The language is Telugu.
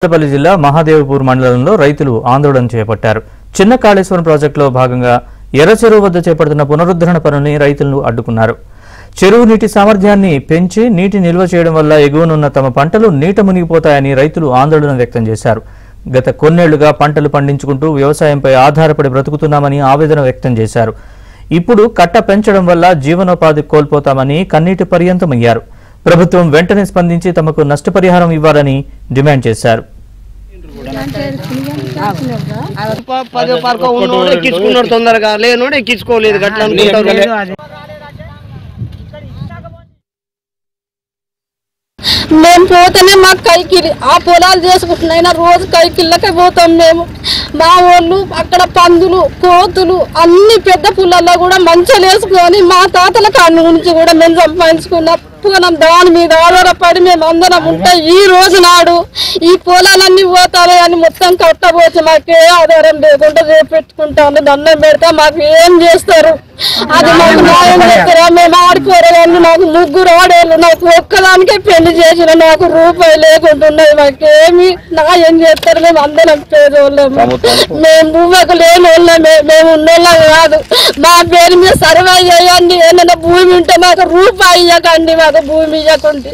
పెద్దపల్లి జిల్లా మహాదేవపూర్ మండలంలో రైతులు ఆందోళన చేపట్టారు. చిన్న కాళేశ్వరం ప్రాజెక్టులో భాగంగా ఎర్ర చెరువు వద్ద చేపడుతున్న పునరుద్ధరణ పనుల్ని రైతులు అడ్డుకున్నారు. చెరువు నీటి సామర్థ్యాన్ని పెంచి నీటి నిల్వ చేయడం వల్ల ఎగువనున్న తమ పంటలు నీట మునిగిపోతాయని రైతులు ఆందోళన వ్యక్తం చేశారు. గత కొన్నేళ్లుగా పంటలు పండించుకుంటూ వ్యవసాయంపై ఆధారపడి బ్రతుకుతున్నామని ఆవేదన వ్యక్తం చేశారు. ఇప్పుడు కట్ట పెంచడం వల్ల జీవనోపాధి కోల్పోతామని కన్నీటి పర్యంతమయ్యారు. ప్రభుత్వం వెంటనే స్పందించి తమకు నష్టపరిహారం ఇవ్వాలని డిమాండ్ చేశారు. తొందరగా లేనోడు ఎక్కించుకోలేదు. మేము పోతేనే మాకు కైకిలి ఆ పొలాలు చేసుకుంటున్నాయినా రోజు కైకిళ్ళకే పోతాం మేము. మా వాళ్ళు అక్కడ పందులు కోతులు అన్ని పెద్ద పుల్లల్లో కూడా మంచిగా వేసుకొని మా తాతల కాడి నుంచి కూడా మేము సంపాదించుకున్నాం. దాని మీద ఆధారపడి మేము అందరం ఉంటే ఈ రోజు నాడు ఈ పొలాలన్నీ పోతాయి అని మొత్తం కట్టబోతే మాకే ఆధారం లేకుండా రేపు పెట్టుకుంటాను. దండం పెడితే మాకు ఏం చేస్తారు? అది మాకు న్యాయం చేస్తారా? మేము ఆడుకోరేవాళ్ళు, నాకు ముగ్గురు ఆడేళ్ళు, నాకు ఒక్కదానికే పెళ్లి చేసిన, నాకు రూపాయి లేకుంటున్నాయి. మాకేమి న్యాయం చేస్తారు? మేము అందరం పేదోళ్ళము, మేము భూమికి లేని వాళ్ళమే, మేము ఉన్నోళ్ళం కాదు. మా పేరు మీద సర్వే చేయండి. ఏదైనా భూమి ఉంటే మాకు రూపాయి ఇవ్వకండి, మాకు భూమి ఇవ్వకండి.